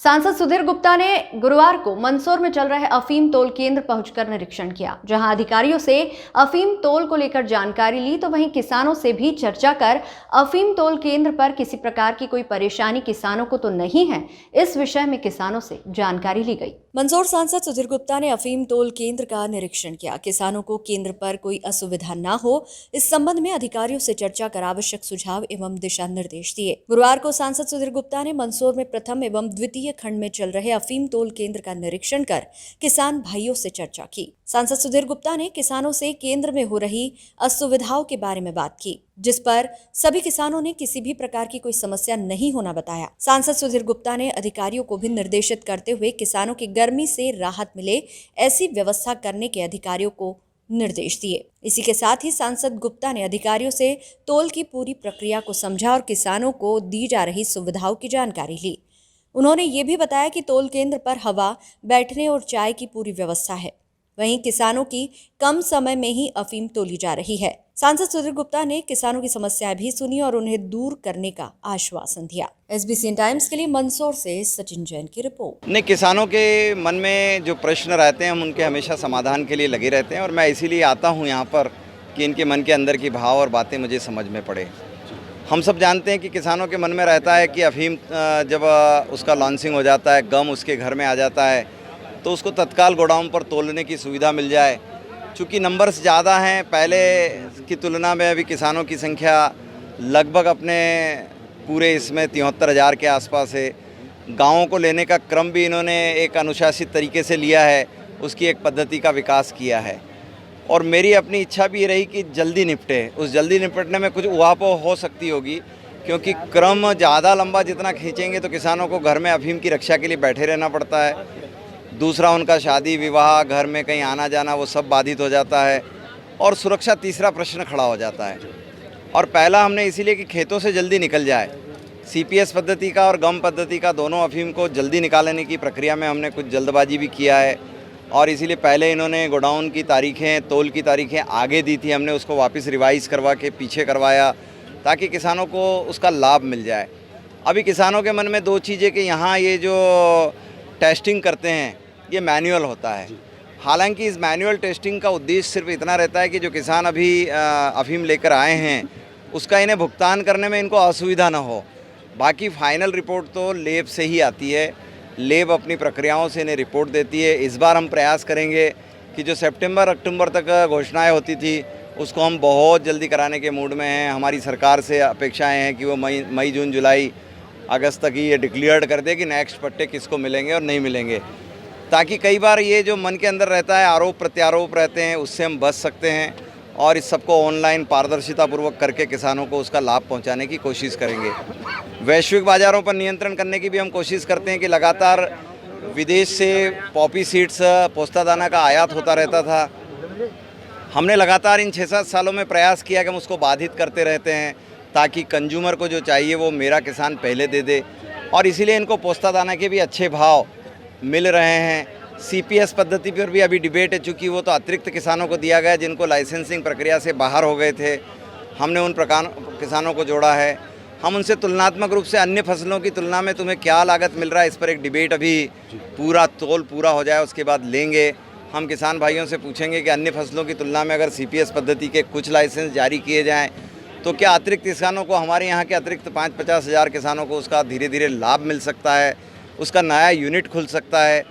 सांसद सुधीर गुप्ता ने गुरुवार को मंदसौर में चल रहे अफीम तोल केंद्र पहुंचकर निरीक्षण किया, जहां अधिकारियों से अफीम तोल को लेकर जानकारी ली, तो वहीं किसानों से भी चर्चा कर अफीम तोल केंद्र पर किसी प्रकार की कोई परेशानी किसानों को तो नहीं है, इस विषय में किसानों से जानकारी ली गई। मंदसौर सांसद सुधीर गुप्ता ने अफीम तोल केंद्र का निरीक्षण किया। किसानों को केंद्र पर कोई असुविधा न हो, इस संबंध में अधिकारियों से चर्चा कर आवश्यक सुझाव एवं दिशा निर्देश दिए। गुरुवार को सांसद सुधीर गुप्ता ने मंदसौर में प्रथम एवं द्वितीय खंड में चल रहे अफीम तोल केंद्र का निरीक्षण कर किसान भाइयों से चर्चा की। सांसद सुधीर गुप्ता ने किसानों से केंद्र में हो रही असुविधाओं के बारे में बात की, जिस पर सभी किसानों ने किसी भी प्रकार की कोई समस्या नहीं होना बताया। सांसद सुधीर गुप्ता ने अधिकारियों को भी निर्देशित करते हुए किसानों की गर्मी से राहत मिले ऐसी व्यवस्था करने के अधिकारियों को निर्देश दिए। इसी के साथ ही सांसद गुप्ता ने अधिकारियों से तोल की पूरी प्रक्रिया को समझा और किसानों को दी जा रही सुविधाओं की जानकारी ली। उन्होंने ये भी बताया कि तोल केंद्र पर हवा, बैठने और चाय की पूरी व्यवस्था है। वहीं किसानों की कम समय में ही अफीम तोली जा रही है। सांसद सुधीर गुप्ता ने किसानों की समस्याएं भी सुनी और उन्हें दूर करने का आश्वासन दिया। SBCN टाइम्स के लिए मंदसौर से सचिन जैन की रिपोर्ट। नहीं, किसानों के मन में जो प्रश्न रहते हैं हम उनके हमेशा समाधान के लिए लगे रहते हैं और मैं इसीलिए आता हूं यहाँ पर कि इनके मन के अंदर की भाव और बातें मुझे समझ में पड़े। हम सब जानते हैं कि किसानों के मन में रहता है कि अफीम जब उसका लॉन्चिंग हो जाता है, गम उसके घर में आ जाता है, तो उसको तत्काल गोडाउन पर तोलने की सुविधा मिल जाए। चूँकि नंबर्स ज़्यादा हैं, पहले की तुलना में अभी किसानों की संख्या लगभग अपने पूरे इसमें 73,000 के आसपास है। गाँवों को लेने का क्रम भी इन्होंने एक अनुशासित तरीके से लिया है, उसकी एक पद्धति का विकास किया है और मेरी अपनी इच्छा भी ये रही कि जल्दी निपटे। उस जल्दी निपटने में कुछ उहापोह हो सकती होगी, क्योंकि क्रम ज़्यादा लंबा जितना खींचेंगे तो किसानों को घर में अफीम की रक्षा के लिए बैठे रहना पड़ता है। दूसरा, उनका शादी विवाह, घर में कहीं आना जाना, वो सब बाधित हो जाता है और सुरक्षा तीसरा प्रश्न खड़ा हो जाता है। और पहला हमने इसीलिए कि खेतों से जल्दी निकल जाए, CPS पद्धति का और गम पद्धति का दोनों अफीम को जल्दी निकालने की प्रक्रिया में हमने कुछ जल्दबाजी भी किया है और इसीलिए पहले इन्होंने गोडाउन की तारीखें, तोल की तारीखें आगे दी थी, हमने उसको वापस रिवाइज़ करवा के पीछे करवाया ताकि किसानों को उसका लाभ मिल जाए। अभी किसानों के मन में दो चीज़ें कि यहाँ ये जो टेस्टिंग करते हैं ये मैनुअल होता है। हालांकि इस मैनुअल टेस्टिंग का उद्देश्य सिर्फ इतना रहता है कि जो किसान अभी अफीम लेकर आए हैं उसका इन्हें भुगतान करने में इनको असुविधा ना हो। बाकी फाइनल रिपोर्ट तो लेब से ही आती है, लेब अपनी प्रक्रियाओं से इन्हें रिपोर्ट देती है। इस बार हम प्रयास करेंगे कि जो सितंबर अक्टूबर तक घोषणाएं होती थी उसको हम बहुत जल्दी कराने के मूड में हैं। हमारी सरकार से अपेक्षाएं हैं कि वो मई जून जुलाई अगस्त तक ही ये डिक्लेयर्ड कर दे कि नेक्स्ट पट्टे किसको मिलेंगे और नहीं मिलेंगे, ताकि कई बार ये जो मन के अंदर रहता है, आरोप प्रत्यारोप रहते हैं, उससे हम बच सकते हैं और इस सबको ऑनलाइन पारदर्शितापूर्वक करके किसानों को उसका लाभ पहुंचाने की कोशिश करेंगे। वैश्विक बाज़ारों पर नियंत्रण करने की भी हम कोशिश करते हैं कि लगातार विदेश से पॉपी सीड्स, पोस्ता दाना का आयात होता रहता था। हमने लगातार इन 6-7 सालों में प्रयास किया कि हम उसको बाधित करते रहते हैं ताकि कंज्यूमर को जो चाहिए वो मेरा किसान पहले दे दे और इसीलिए इनको पोस्ता दाना के भी अच्छे भाव मिल रहे हैं। CPS पद्धति पर भी अभी डिबेट है, चूँकि वो तो अतिरिक्त किसानों को दिया गया जिनको लाइसेंसिंग प्रक्रिया से बाहर हो गए थे। हमने उन प्रकार किसानों को जोड़ा है। हम उनसे तुलनात्मक रूप से अन्य फसलों की तुलना में तुम्हें क्या लागत मिल रहा है, इस पर एक डिबेट अभी पूरा तोल पूरा हो जाए उसके बाद लेंगे। हम किसान भाइयों से पूछेंगे कि अन्य फसलों की तुलना में अगर CPS पद्धति के कुछ लाइसेंस जारी किए जाएँ तो क्या अतिरिक्त किसानों को, हमारे यहाँ के अतिरिक्त 5-50 हज़ार किसानों को उसका धीरे धीरे लाभ मिल सकता है, उसका नया यूनिट खुल सकता है।